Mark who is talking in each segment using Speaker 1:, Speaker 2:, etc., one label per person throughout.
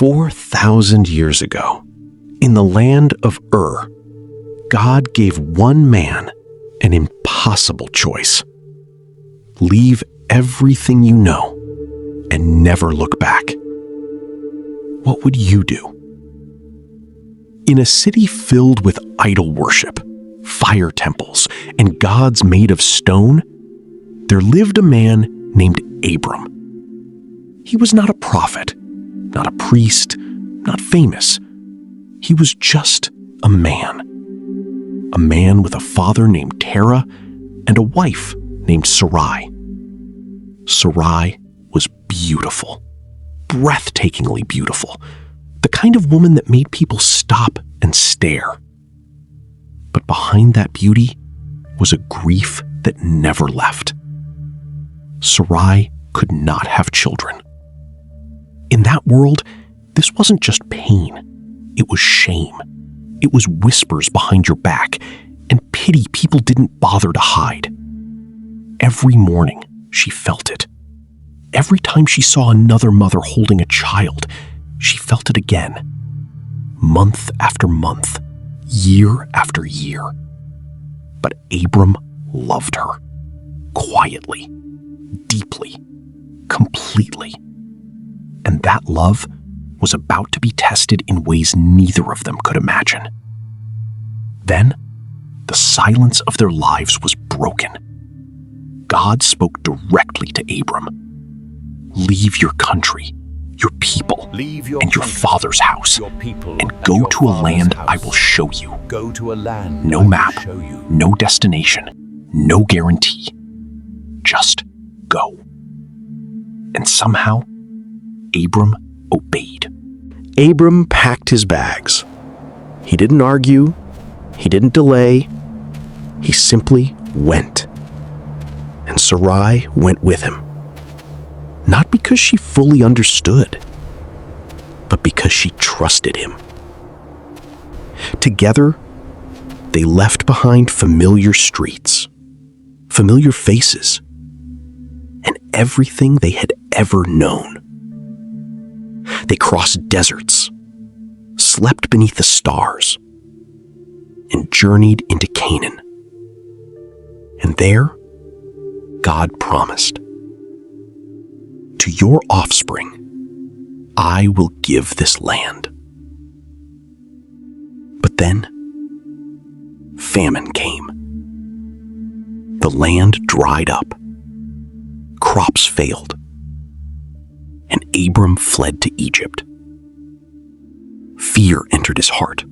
Speaker 1: 4,000 years ago, in the land of Ur, God gave one man an impossible choice. Leave everything you know and never look back. What would you do? In a city filled with idol worship, fire temples, and gods made of stone, there lived a man named Abram. He was not a prophet, not a priest, not famous. He was just a man with a father named Terah and a wife named Sarai. Sarai was beautiful, breathtakingly beautiful, the kind of woman that made people stop and stare. But behind that beauty was a grief that never left. Sarai could not have children. In that world, this wasn't just pain. It was shame. It was whispers behind your back and pity people didn't bother to hide. Every morning, she felt it. Every time she saw another mother holding a child, she felt it again. Month after month, year after year. But Abram loved her. Quietly, deeply, completely. And that love was about to be tested in ways neither of them could imagine. Then, the silence of their lives was broken. God spoke directly to Abram. Leave your country, your people, and your father's house, and go to a land I will show you.
Speaker 2: Go to a land
Speaker 1: no map, no destination, no guarantee. Just go. And somehow, Abram obeyed. Abram packed his bags. He didn't argue. He didn't delay. He simply went. And Sarai went with him. Not because she fully understood, but because she trusted him. Together, they left behind familiar streets, familiar faces, and everything they had ever known. They crossed deserts, slept beneath the stars, and journeyed into Canaan. And there, God promised, "To your offspring, I will give this land." But then, famine came. The land dried up. Crops failed. And Abram fled to Egypt. Fear entered his heart.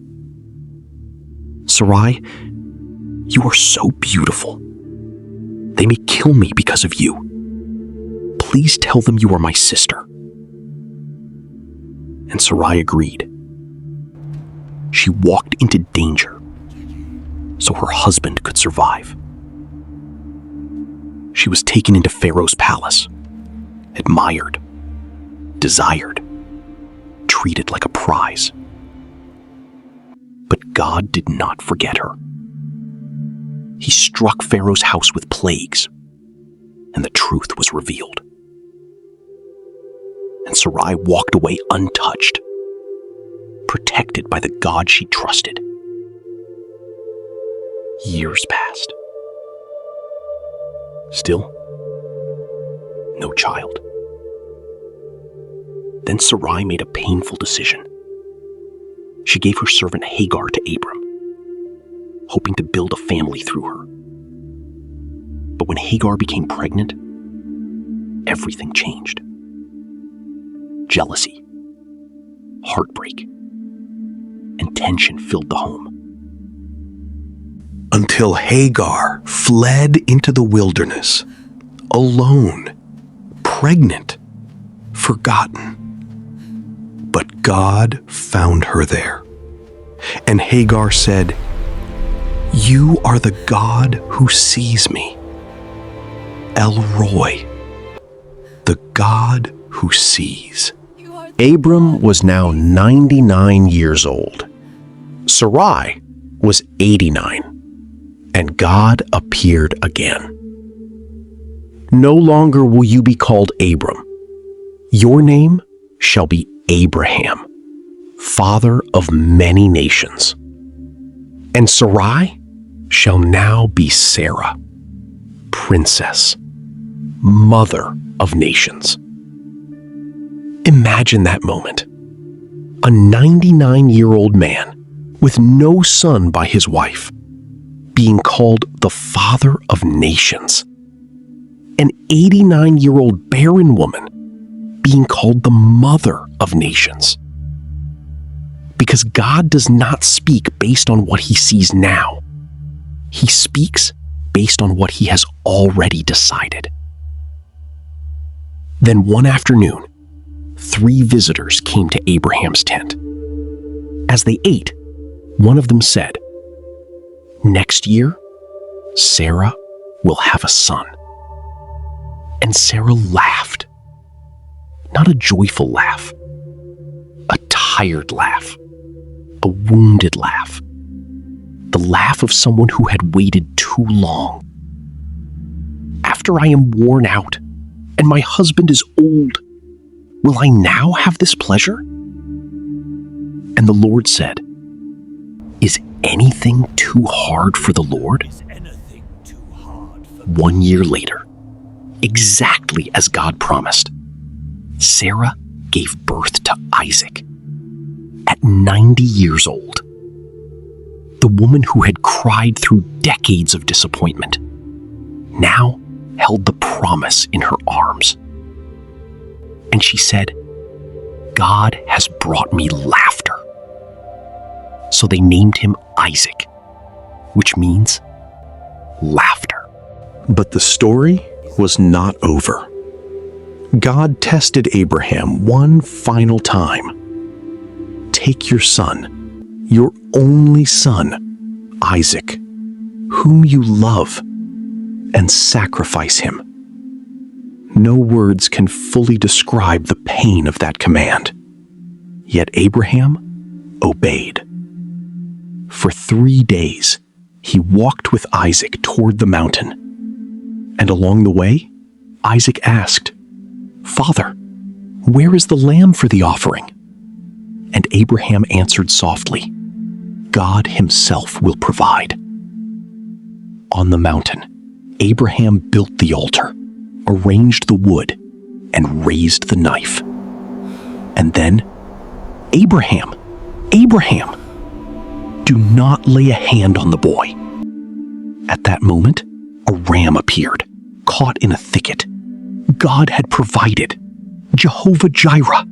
Speaker 1: "Sarai, you are so beautiful. They may kill me because of you. Please tell them you are my sister." And Sarai agreed. She walked into danger so her husband could survive. She was taken into Pharaoh's palace, admired, desired, treated like a prize. But God did not forget her. He struck Pharaoh's house with plagues, and the truth was revealed. And Sarai walked away untouched, protected by the God she trusted. Years passed. Still, no child. Then Sarai made a painful decision. She gave her servant Hagar to Abram, hoping to build a family through her. But when Hagar became pregnant, everything changed. Jealousy, heartbreak, and tension filled the home. Until Hagar fled into the wilderness, alone, pregnant, forgotten. But God found her there. And Hagar said, "You are the God who sees me. El Roi, the God who sees." Abram was now 99 years old. Sarai was 89. And God appeared again. "No longer will you be called Abram. Your name shall be Abraham, father of many nations. And Sarai shall now be Sarah, princess, mother of nations. Imagine that moment. A 99-year-old man with no son by his wife being called the father of nations. An 89-year-old barren woman being called the mother of nations. Because God does not speak based on what he sees now. He speaks based on what he has already decided. Then one afternoon, 3 visitors came to Abraham's tent. As they ate, one of them said, "Next year, Sarah will have a son." And Sarah laughed. Not a joyful laugh, a tired laugh, a wounded laugh, the laugh of someone who had waited too long. "After I am worn out and my husband is old, will I now have this pleasure?" And the Lord said, "Is anything too hard for the Lord?" 1 year later, exactly as God promised, Sarah gave birth to Isaac. At 90 years old, the woman who had cried through decades of disappointment now held the promise in her arms. And she said, "God has brought me laughter." So they named him Isaac, which means laughter. But the story was not over. God tested Abraham one final time. "Take your son, your only son, Isaac, whom you love, and sacrifice him." No words can fully describe the pain of that command. Yet Abraham obeyed. For 3 days, he walked with Isaac toward the mountain. And along the way, Isaac asked, "Father, where is the lamb for the offering?" And Abraham answered softly, "God himself will provide." On the mountain, Abraham built the altar, arranged the wood, and raised the knife. And then, "Abraham, Abraham, do not lay a hand on the boy." At that moment, a ram appeared, caught in a thicket. God had provided. Jehovah Jireh,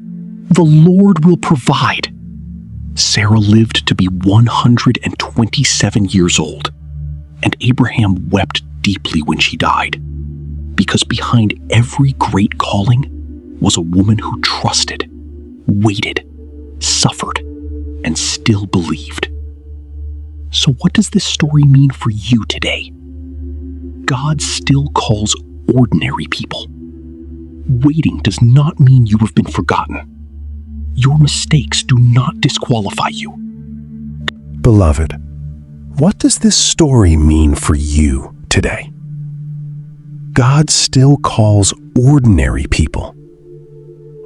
Speaker 1: the Lord will provide. Sarah lived to be 127 years old, and Abraham wept deeply when she died, because behind every great calling was a woman who trusted, waited, suffered, and still believed. So what does this story mean for you today? God still calls ordinary people. Waiting does not mean you have been forgotten. Your mistakes do not disqualify you. Beloved, what does this story mean for you today? God still calls ordinary people.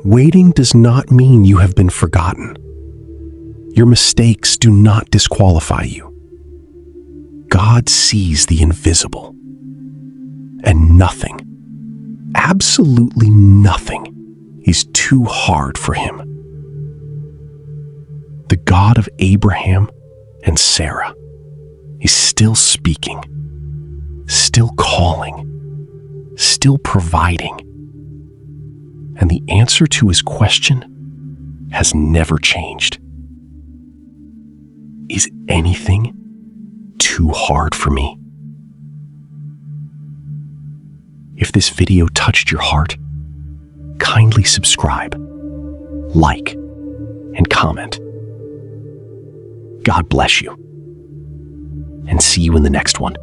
Speaker 1: Waiting does not mean you have been forgotten. Your mistakes do not disqualify you. God sees the invisible, and nothing, absolutely nothing, is too hard for him. The God of Abraham and Sarah is still speaking, still calling, still providing. And the answer to his question has never changed. Is anything too hard for me? If this video touched your heart, kindly subscribe, like, and comment. God bless you, and see you in the next one.